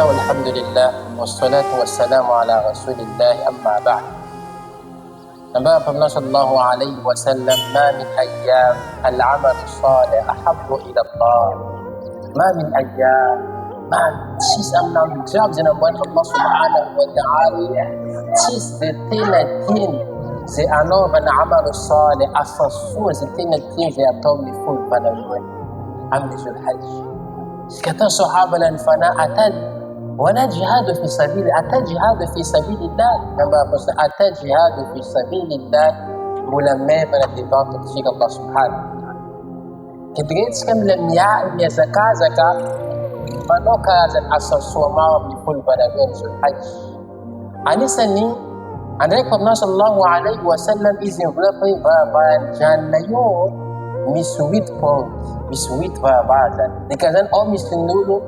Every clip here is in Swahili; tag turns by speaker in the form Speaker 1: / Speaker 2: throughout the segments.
Speaker 1: الله والحمد لله والصلاة والسلام على رسول الله أما بعد. نبأ النبي صلى الله عليه وسلم: ما من أيام العمل الصالح أحب إلى الله. ما من أيام ما sis amna jobs in Allah subhanahu wa ta'ala sis de tenatin ze ano ban amal salih asasu ze tenatin ze atomi full banawi amri zul hajj kata sahaba lan fana atad wala jihad fi sabil atad jihad fi sabilillah namba bas atad jihad fi sabilillah mulamma ban dibat fi Allah subhanahu wa ta'ala kidrits kam lam ya zakah manoka zan asaswa ma bi full banawi zul hajj anisani Andai Nabi sallallahu alaihi wasallam izin berapa jannayo miswit po miswit badan dikazan o misinulu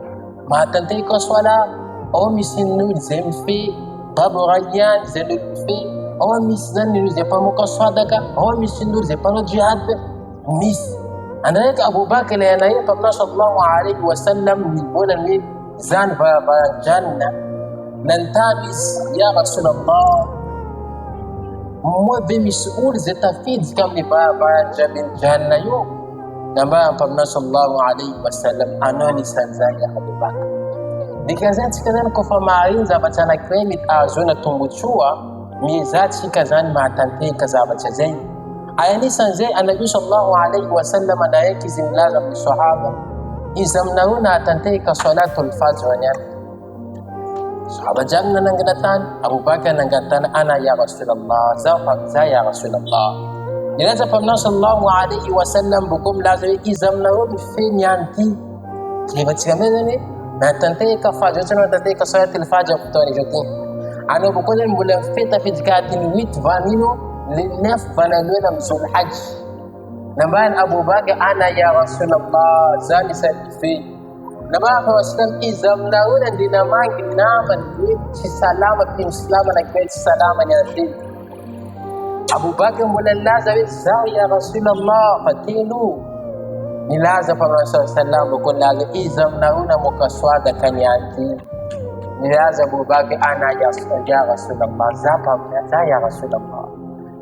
Speaker 1: matante ko swala o misinul zemfi baburayan zelfi o misinul zepamu ko sadaka o misinul zepamu jihad mis Andai Abu Bakar yana yin Nabi sallallahu alaihi wasallam bolan ni zan janna nantabis ya Rasulullah moi بمسؤول زتفيد كم بابا جابين جانا يوم نبا Nabi sallallahu alaihi wasallam anani sanzania Abu Bakar dikazati kazan ko famarin za batana credit azuna tumbuchua mizati kazan matante kazaba chazai ayani sanzai Nabi sallallahu alaihi wasallam na yake zimlaza bisahaba izamnauna atante ka salatul fajr wanyani Sahabat jangan nanggatan Abu Bakar nanggatan ana ya Rasulullah za ya Rasulullah ila za Nabi sallallahu alaihi wasallam bukum lazim izamna wa fi nyanti libat kamene na tante ka fajr sana tante ka salatul fajr kutoni joti ana bukum bulan fita fi zakatin wit vanino linaf vanaluna sul hajj naban Abu Bakar ana ya Rasulullah zani fi Nabi Wasallam izamnauna dinamangi naman si salama pin salama na kwet salama ni nabi Abu Bakar mulalaza za ya Rasulullah fatilu nilaza pa sallallahu ko laza izamnauna mukaswada kanyanti nilaza Abu Bakar ana ya Rasulullah za ya Rasulullah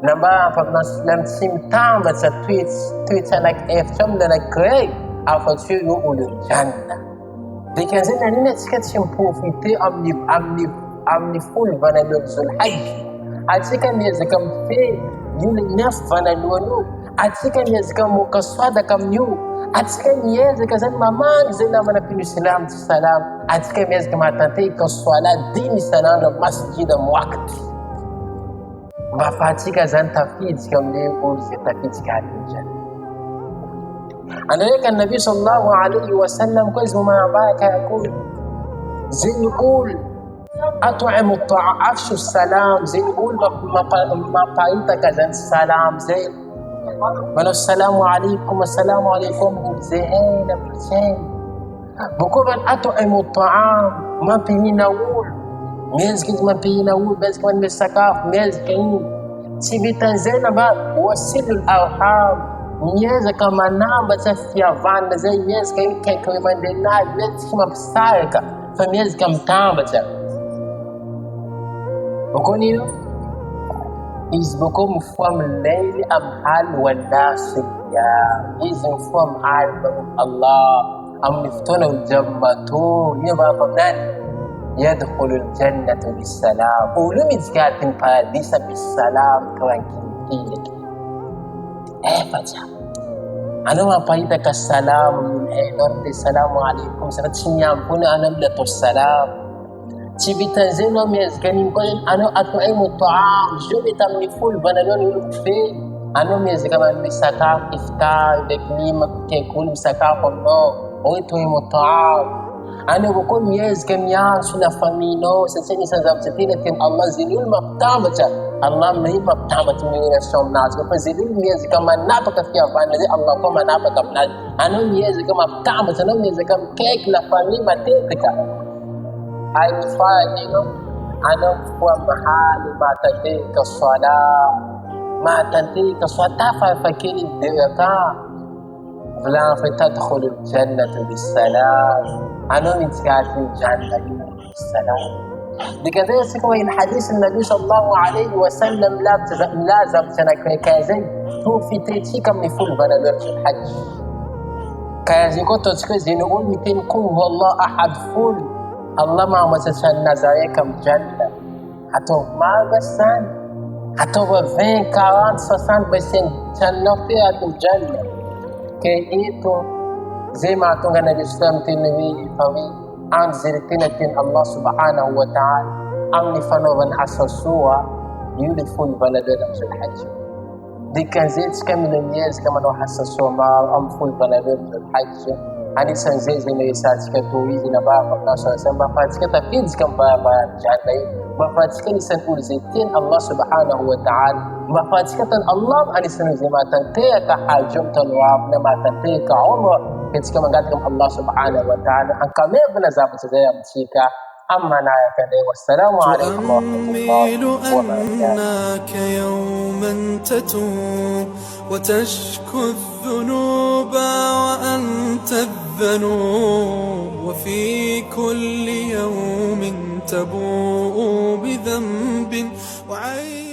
Speaker 1: namba pa Wasallam simtamba sa tweets na eftam na kray afatuyo ulul janna dikazana nina tikati profiter amni full vanalo zul hajj atika miezi kamfe yule naf vanalo atika miezi kamukaswada kamyu atika miezi kazan mamang zina mana pinu salam atika miezi kamatante kaswala dini sana na masjid waqt mafatika zan tafid kamne urzi tafid kadin عليك النبي صلى الله عليه وسلم كويس ما باك يقول زي يقول أطعم الطعام أفشوا السلام زي يقول ما قايتك زي السلام زي من السلام عليكم زين زين بقول أطعم الطعام ما بينا نقول ميزك ما بينا نقول بس كمان مسكاف ميزك تبي تنزل بقى وصل الأرحام miezi kama namba chafia vanda zai miezi kama mandena miezi kama psarka fa miezi kama tamba cha bokoni izboko mfam layli am hal wala siya izfam hal Allah am niftona aljannatu yaba badan yadkhulu aljannatu bisalam ulumi zikatin paradisa bisalam kawan kinti fajar ana mapaita ka salam norte salamu alaikum sanat sinyampuna ana bilatu salam cibitan zeno mezganin ko ano ataimu ta'am jubitan mi full banalon ulfi ano mezgaman misaka iftar de klima ke kul misaka no o itaimu ta'am ana bukun mezgam ya suna famino sasini sanzabtina tin Allah zinul maqtamata Allah mai maqtamata mi rasulna ko zilul mezgam napaka fi afan Allah ko napaka plan ano mezgam maqtamata no mezgam kek la famima tetika ay fani no ano kwa mahali matatika swala matatika swata fa fakiri dirata vla fa tadkhulu al-jannata bis-salam ano min sikatin jannah السلام. لكذلك وإن حديث النبي صلى الله عليه وسلم لازم كازي توفي تيتي كم يفول بنا لرش الحج كازي كنت تسكزي نقول متين قوة والله أحد فول الله ما مسسنا زايكم جنة حتى ما بسان حتى 20 40 60% جنة فيها الجنة كي إيتو زي ما تونغ النبي صلى الله عليه وسلم فوي أنزل تنتين الله سبحانه وتعالى أمني فنوبن أساسوا يولفون بلدنا في الحج دي كان زيت كم الناس كما نو حساسوا ما أمفول بلدنا في الحج أني سنزيز نيسات كتويز نبا قبنا سنسن بفاتك تفيدز كم بابا جاني بفاتك نسنقول زيتين الله سبحانه وتعالى بفاتك الله أني سنزي ما تنتيك حاجم تنواب نما تنتيك عمر كنت كما قالكم الله سبحانه وتعالى أن كم يبنى زابط زي مشيكا أما نايا كده والسلام عليكم ورحمة الله وبركاته.
Speaker 2: أنك يوما تتوب وتشكو الذنوب وأنت الذنوب وفي كل يوم تبوء بذنب وعين